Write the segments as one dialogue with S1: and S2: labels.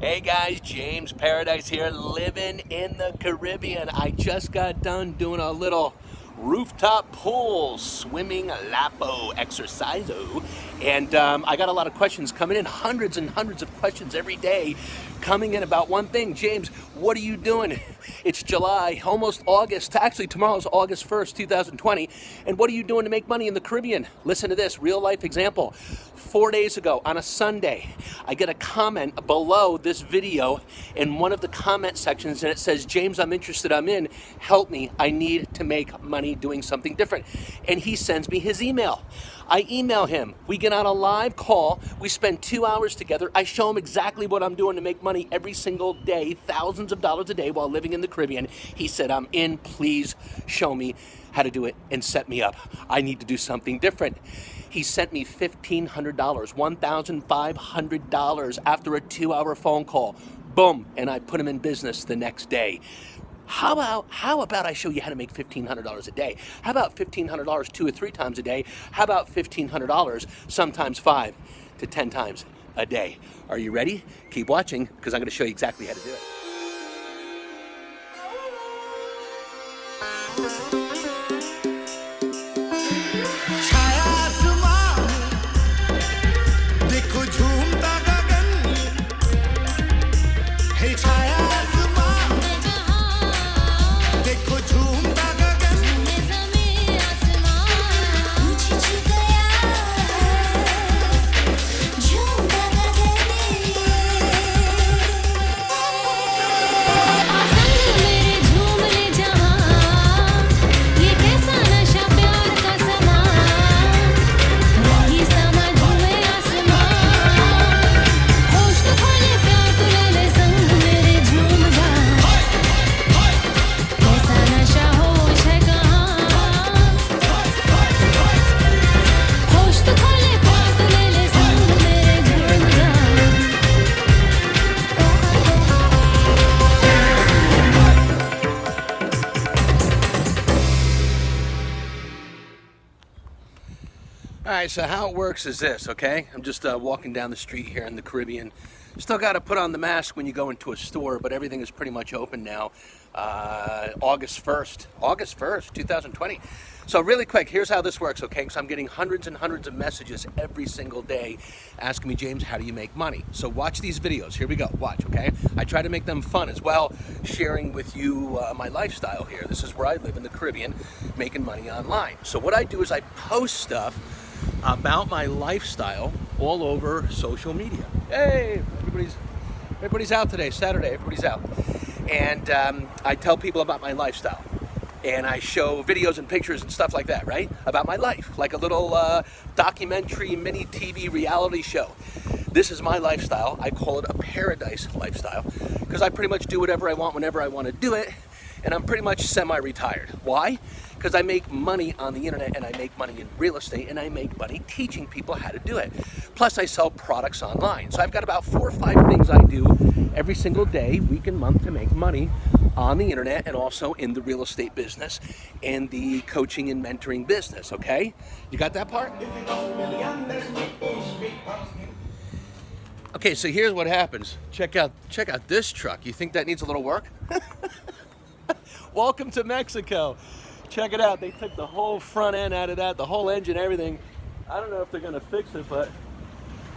S1: Hey guys, James Paradise here, living in the Caribbean. I just got done doing a little rooftop pool swimming lapo exerciso, and I got a lot of questions coming in, hundreds and hundreds of questions every day coming in about one thing. James, what are you doing? It's July, almost August. Actually, tomorrow's August 1st, 2020. And what are you doing to make money in the Caribbean? Listen to this real life example. 4 days ago on a Sunday, I get a comment below this video in one of the comment sections, and it says, James, I'm interested, I'm in, help me, I need to make money doing something different. And he sends me his email. I email him, we get on a live call, we spend 2 hours together, I show him exactly what I'm doing to make money every single day, thousands of dollars a day while living in the Caribbean. He said, I'm in, please show me how to do it and set me up. I need to do something different. He sent me $1,500, $1,500 after a 2-hour phone call. Boom, and I put him in business the next day. How about I show you how to make $1,500 a day? How about $1,500 2 or 3 times a day? How about $1,500 sometimes 5 to 10 times a day? Are you ready? Keep watching, because I'm going to show you exactly how to do it. All right, so how it works is this, okay? I'm just walking down the street here in the Caribbean. Still got to put on the mask when you go into a store, but everything is pretty much open now. August 1st, 2020. So really quick, here's how this works, okay? Because I'm getting hundreds and hundreds of messages every single day asking me, James, how do you make money? So watch these videos. Here we go. Watch, okay? I try to make them fun as well, sharing with you my lifestyle here. This is where I live in the Caribbean, making money online. So what I do is I post stuff about my lifestyle all over social media. Hey, everybody's out today, Saturday, everybody's out. And I tell people about my lifestyle. And I show videos and pictures and stuff like that, right? About my life, like a little documentary, mini TV reality show. This is my lifestyle. I call it a paradise lifestyle because I pretty much do whatever I want whenever I want to do it. And I'm pretty much semi-retired. Why? Because I make money on the internet, and I make money in real estate, and I make money teaching people how to do it. Plus I sell products online. So I've got about 4 or 5 things I do every single day, week and month to make money on the internet and also in the real estate business and the coaching and mentoring business, okay? You got that part? Okay, so here's what happens. Check out this truck. You think that needs a little work? Welcome to Mexico. Check it out. They took the whole front end out of that, the whole engine, everything. I don't know if they're going to fix it, but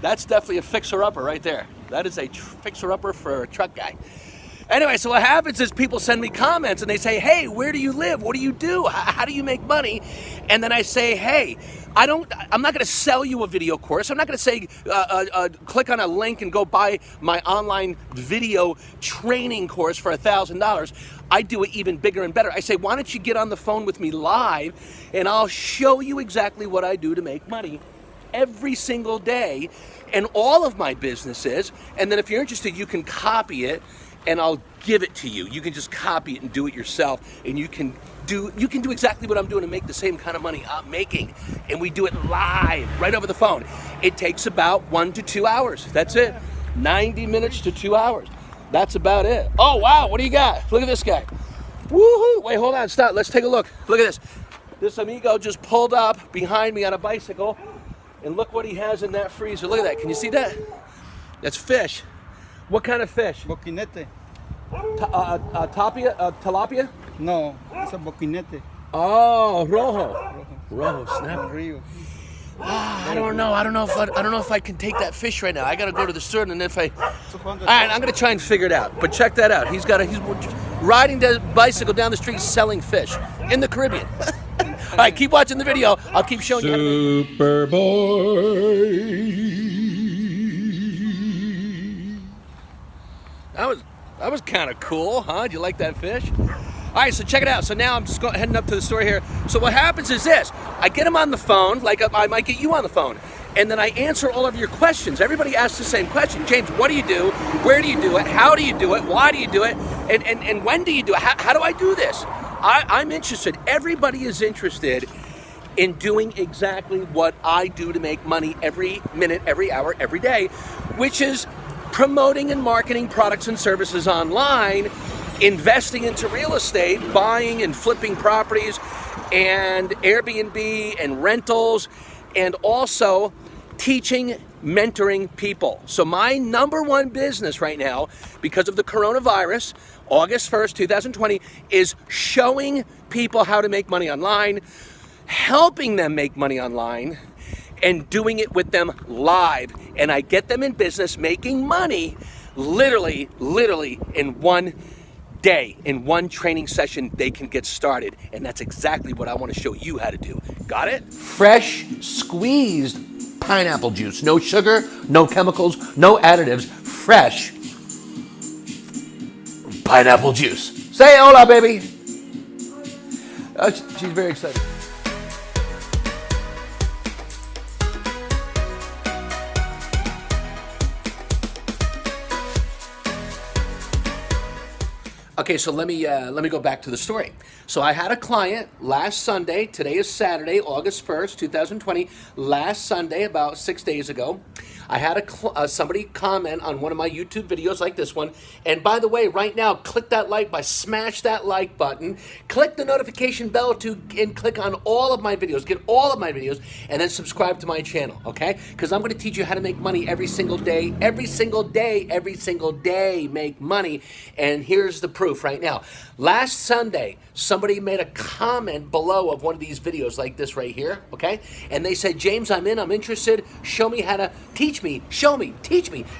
S1: that's definitely a fixer-upper right there. That is a fixer-upper for a truck guy. Anyway, so what happens is people send me comments and they say, hey, where do you live? What do you do? How do you make money? And then I say, hey, I'm not going to sell you a video course. I'm not going to say, click on a link and go buy my online video training course for $1,000. I do it even bigger and better. I say, why don't you get on the phone with me live and I'll show you exactly what I do to make money every single day and all of my businesses. And then if you're interested, you can copy it and I'll give it to you. You can just copy it and do it yourself, and you can do exactly what I'm doing to make the same kind of money I'm making. And we do it live, right over the phone. It takes about 1 to 2 hours. That's it. 90 minutes to 2 hours. That's about it. Oh, wow, what do you got? Look at this guy. Woohoo! Wait, hold on, stop. Let's take a look. Look at this. This amigo just pulled up behind me on a bicycle, and look what he has in that freezer. Look at that. Can you see that? That's fish. What kind of fish?
S2: Boquinete.
S1: Tilapia?
S2: No, it's a boquinete.
S1: Oh, rojo. Rojo, snap.
S2: Rio.
S1: I don't know. I don't know if I can take that fish right now. I gotta go to the store, and if I. All right, I'm gonna try and figure it out. But check that out. He's riding the bicycle down the street selling fish in the Caribbean. All right, keep watching the video. I'll keep showing you. Superboy. That was kind of cool, huh? Do you like that fish? All right, so check it out. So now I'm just heading up to the store here. So what happens is this. I get him on the phone, like I might get you on the phone, and then I answer all of your questions. Everybody asks the same question. James, what do you do? Where do you do it? How do you do it? Why do you do it? And when do you do it? How do I do this? I'm interested. Everybody is interested in doing exactly what I do to make money every minute, every hour, every day, which is promoting and marketing products and services online, investing into real estate, buying and flipping properties, and Airbnb and rentals, and also teaching, mentoring people. So my number one business right now, because of the coronavirus, August 1st, 2020, is showing people how to make money online, helping them make money online, and doing it with them live. And I get them in business making money literally in one day, in one training session. They can get started, and that's exactly what I want to show you how to do. Got it? Fresh squeezed pineapple juice. No sugar, no chemicals, no additives. Fresh pineapple juice. Say hola, baby. She's very excited. Okay, so let me go back to the story. So I had a client last Sunday. Today is Saturday, August 1st, 2020. Last Sunday, about 6 days ago, I had somebody comment on one of my YouTube videos like this one. And by the way, right now, click that like button, smash that like button, click the notification bell and click on all of my videos, get all of my videos, and then subscribe to my channel, okay? Because I'm going to teach you how to make money every single day, make money. And here's the proof right now. Last Sunday, somebody made a comment below of one of these videos like this right here, okay? And they said, James, I'm interested. Show me how to teach me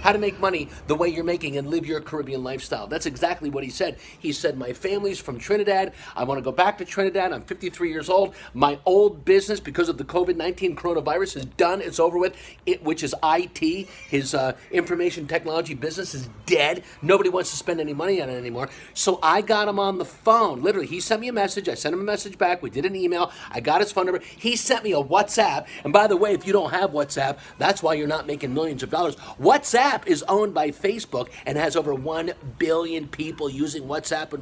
S1: how to make money the way you're making and live your Caribbean lifestyle. That's exactly what he said. He said, my family's from Trinidad. I want to go back to Trinidad. I'm 53 years old. My old business, because of the COVID-19 coronavirus, is done. It's over with, which is IT. His information technology business is dead. Nobody wants to spend any money on it anymore. So I got him on the phone. Literally, he sent me a message. I sent him a message back. We did an email. I got his phone number. He sent me a WhatsApp. And by the way, if you don't have WhatsApp, that's why you're not making millions of dollars. WhatsApp is owned by Facebook and has over 1 billion people using WhatsApp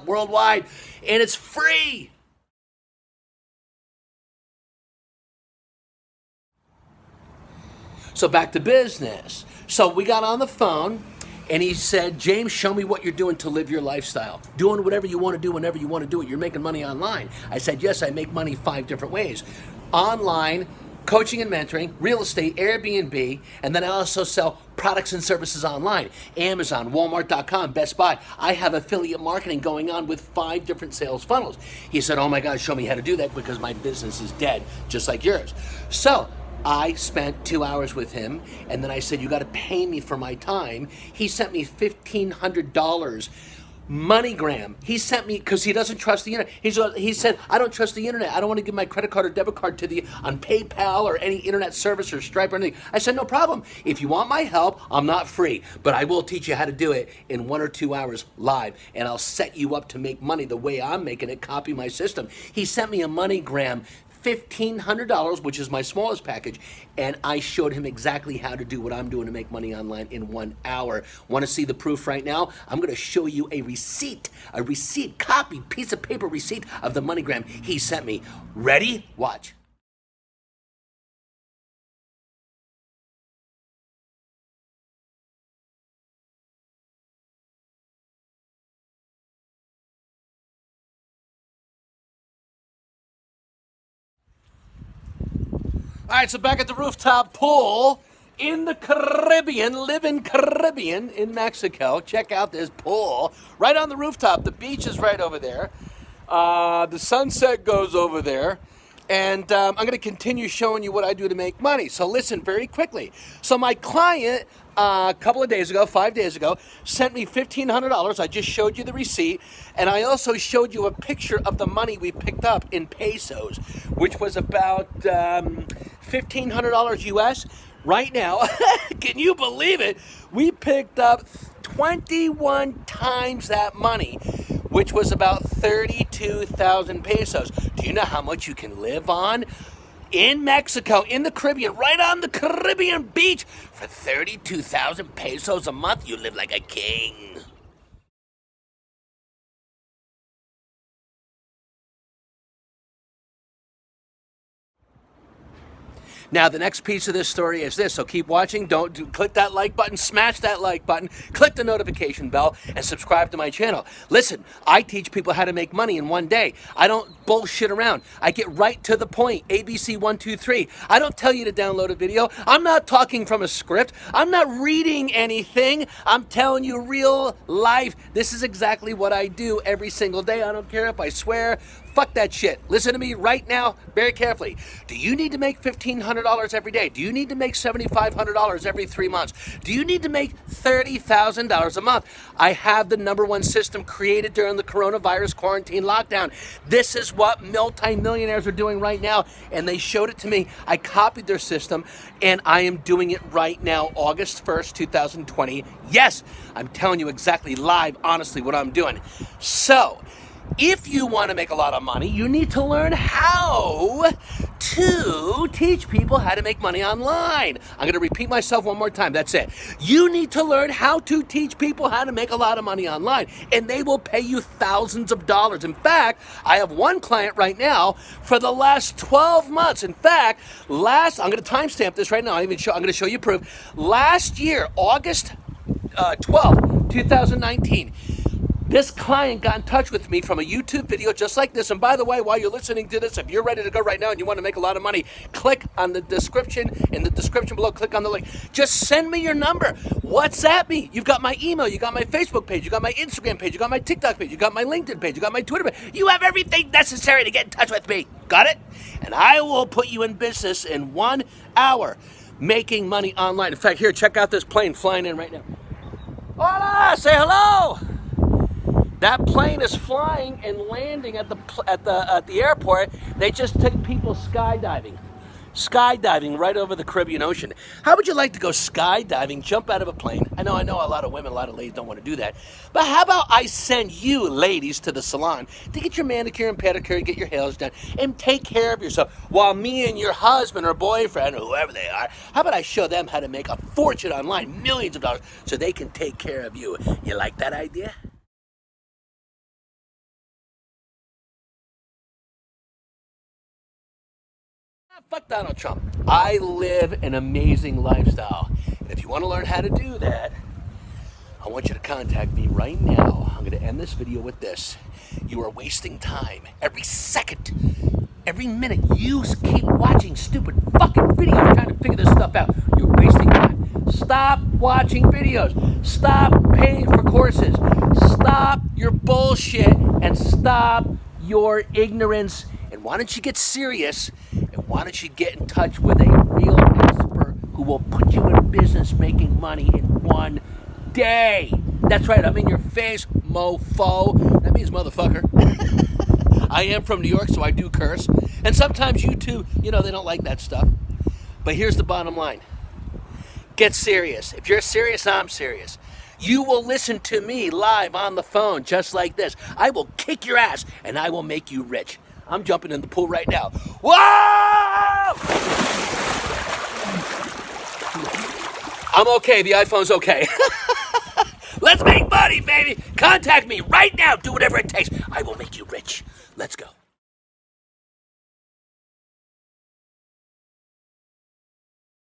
S1: worldwide. And it's free. So back to business. So we got on the phone. And he said, James, show me what you're doing to live your lifestyle. Doing whatever you want to do whenever you want to do it. You're making money online. I said, yes, I make money 5 different ways. Online, coaching and mentoring, real estate, Airbnb, and then I also sell products and services online. Amazon, Walmart.com, Best Buy. I have affiliate marketing going on with 5 different sales funnels. He said, oh my God, show me how to do that because my business is dead, just like yours. So I spent 2 hours with him, and then I said, you got to pay me for my time. He sent me $1,500 MoneyGram. He sent me, because he doesn't trust the internet. He said, I don't trust the internet. I don't want to give my credit card or debit card on PayPal or any internet service or Stripe or anything. I said, no problem. If you want my help, I'm not free, but I will teach you how to do it in 1 or 2 hours live, and I'll set you up to make money the way I'm making it. Copy my system. He sent me a MoneyGram, $1,500, which is my smallest package, and I showed him exactly how to do what I'm doing to make money online in 1 hour. Want to see the proof right now? I'm going to show you a receipt, copy, piece of paper receipt of the MoneyGram he sent me. Ready? Watch. All right, so back at the rooftop pool, in the Caribbean, live in Caribbean in Mexico. Check out this pool right on the rooftop. The beach is right over there. The sunset goes over there. And I'm going to continue showing you what I do to make money. So listen very quickly. So my client, a couple of days ago, 5 days ago, sent me $1,500. I just showed you the receipt. And I also showed you a picture of the money we picked up in pesos, which was about $1,500 US. Right now, can you believe it? We picked up 21 times that money, which was about 32,000 pesos. Do you know how much you can live on in Mexico, in the Caribbean, right on the Caribbean beach? For 32,000 pesos a month, you live like a king. Now, the next piece of this story is this, so keep watching. Click that like button, smash that like button, click the notification bell, and subscribe to my channel. Listen, I teach people how to make money in one day. I don't bullshit around. I get right to the point. ABC 1, 2, 3. I don't tell you to download a video. I'm not talking from a script. I'm not reading anything. I'm telling you real life. This is exactly what I do every single day. I don't care if I swear. Fuck that shit. Listen to me right now very carefully. Do you need to make $1,500 every day? Do you need to make $7,500 every 3 months? Do you need to make $30,000 a month? I have the #1 system created during the coronavirus quarantine lockdown. This is what multimillionaires are doing right now, and they showed it to me. I copied their system, and I am doing it right now, August 1st, 2020. Yes, I'm telling you exactly live, honestly, what I'm doing. So, if you want to make a lot of money, you need to learn how to teach people how to make money online. I'm going to repeat myself one more time. That's it. You need to learn how to teach people how to make a lot of money online, and they will pay you thousands of dollars. In fact, I have one client right now for the last 12 months. In fact, I'm going to timestamp this right now. I'm going to show you proof. Last year, August 12th, 2019, this client got in touch with me from a YouTube video just like this. And by the way, while you're listening to this, if you're ready to go right now and you want to make a lot of money, click on the description. In the description below, click on the link. Just send me your number. WhatsApp me. You've got my email. You got my Facebook page. You got my Instagram page. You got my TikTok page. You got my LinkedIn page. You got my Twitter page. You have everything necessary to get in touch with me. Got it? And I will put you in business in 1 hour making money online. In fact, here, check out this plane flying in right now. Hola! Say hello! That plane is flying and landing at the airport. They just took people skydiving right over the Caribbean Ocean. How would you like to go skydiving, jump out of a plane? I know a lot of women, a lot of ladies don't want to do that. But how about I send you ladies to the salon to get your manicure and pedicure, get your nails done, and take care of yourself, while me and your husband or boyfriend or whoever they are, how about I show them how to make a fortune online, millions of dollars, so they can take care of you? You like that idea? Fuck Donald Trump. I live an amazing lifestyle. And if you want to learn how to do that, I want you to contact me right now. I'm going to end this video with this. You are wasting time. Every second, every minute, you keep watching stupid fucking videos trying to figure this stuff out. You're wasting time. Stop watching videos. Stop paying for courses. Stop your bullshit and stop your ignorance. And why don't you get serious? And why don't you get in touch with a real expert who will put you in business making money in 1 day? That's right, I'm in your face, mofo. That means motherfucker. I am from New York, so I do curse. And sometimes YouTube, they don't like that stuff. But here's the bottom line. Get serious. If you're serious, I'm serious. You will listen to me live on the phone just like this. I will kick your ass and I will make you rich. I'm jumping in the pool right now. Whoa! I'm okay. The iPhone's okay. Let's make money, baby. Contact me right now. Do whatever it takes. I will make you rich. Let's go.